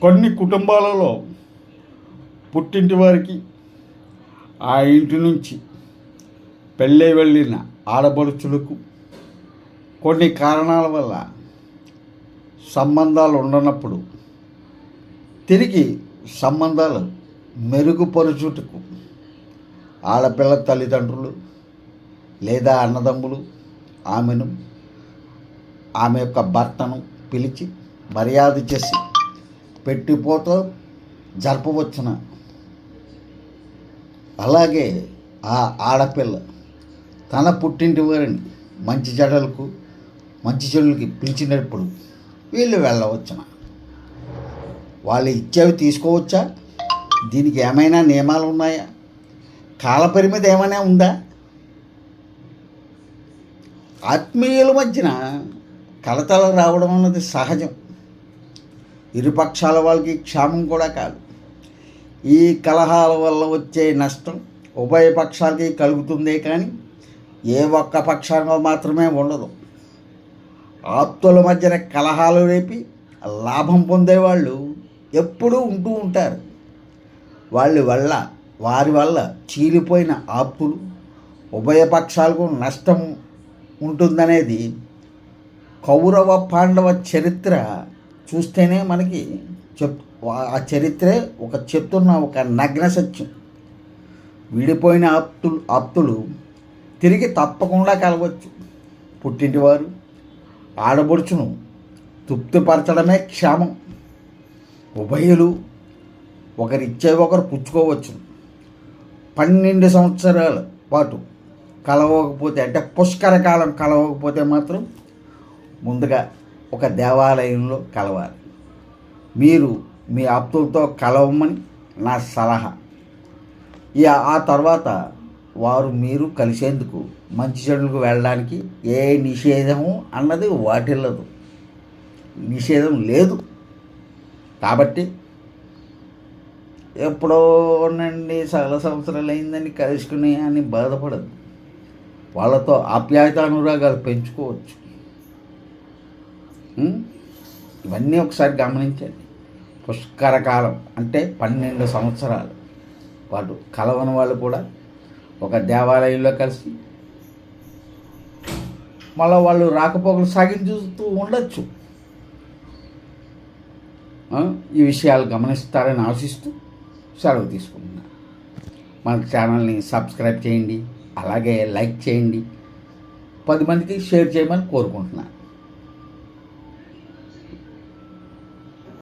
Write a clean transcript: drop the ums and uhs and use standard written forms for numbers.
కొన్ని కుటుంబాలలో పుట్టింటి వారికి ఆ ఇంటి నుంచి పెళ్ళై వెళ్ళిన ఆడపడుచులకు కొన్ని కారణాల వల్ల సంబంధాలు ఉండనప్పుడు తిరిగి సంబంధాలు మెరుగుపరుచుటకు ఆడపిల్ల తల్లిదండ్రులు లేదా అన్నదమ్ములు ఆమె యొక్క భర్తను పిలిచి మర్యాద చేసి పెట్టిపోతూ జరపవచ్చున. అలాగే ఆ ఆడపిల్ల తన పుట్టింటి వారిని మంచి చెడులకి పిలిచినప్పుడు వీళ్ళు వెళ్ళవచ్చున. వాళ్ళు ఇచ్చేవి తీసుకోవచ్చా? దీనికి ఏమైనా నియమాలు ఉన్నాయా? కాలపరిమితి ఏమైనా ఉందా? ఆత్మీయుల మధ్యన కలతలు రావడం అన్నది సహజం. ఇరుపక్షాల వాళ్ళకి క్షేమం కూడా కాదు. ఈ కలహాల వల్ల వచ్చే నష్టం ఉభయ పక్షాలకి కలుగుతుందే కానీ ఏ ఒక్క పక్షానికి మాత్రమే ఉండదు. ఆప్తుల మధ్యన కలహాలు రేపి లాభం పొందేవాళ్ళు ఎప్పుడూ ఉంటూ ఉంటారు. వారి వల్ల చీలిపోయిన ఆప్తులు ఉభయ పక్షాలకు నష్టం ఉంటుందనేది కౌరవ పాండవ చరిత్ర చూస్తేనే మనకి ఆ చరిత్రే చెప్తున్న ఒక నగ్న సత్యం. విడిపోయిన ఆప్తులు తిరిగి తప్పకుండా కలవచ్చు. పుట్టింటి వారు ఆడబడుచును తృప్తిపరచడమే క్షేమం. ఉభయులు ఒకరిచ్చే ఒకరు పుచ్చుకోవచ్చు. 12 సంవత్సరాల పాటు కలవకపోతే, అంటే పుష్కర కాలం కలవకపోతే మాత్రం ముందుగా ఒక దేవాలయంలో కలవాలి. మీరు మీ ఆప్తులతో కలవమని నా సలహా. ఆ తర్వాత మీరు కలిసేందుకు మంచి చెడులకు వెళ్ళడానికి ఏ నిషేధము అన్నది వాటిల్లదు. నిషేధం లేదు. కాబట్టి ఎప్పుడో నుండి చాలా సంవత్సరాలు అయిందని కలుసుకుని అని బాధపడదు. వాళ్ళతో ఆప్యాయతానురాగాలు పెంచుకోవచ్చు. ఇవన్నీ ఒకసారి గమనించండి. పుష్కర కాలం అంటే 12 సంవత్సరాలు పాటు కలవని వాళ్ళు కూడా ఒక దేవాలయంలో కలిసి మళ్ళీ వాళ్ళు రాకపోకలు సాగించుతూ ఉండొచ్చు. ఈ విషయాలు గమనిస్తారని ఆశిస్తూ సెలవు తీసుకుంటున్నాను. మన ఛానల్ని సబ్స్క్రైబ్ చేయండి, అలాగే లైక్ చేయండి, 10 మందికి షేర్ చేయమని కోరుకుంటున్నాను.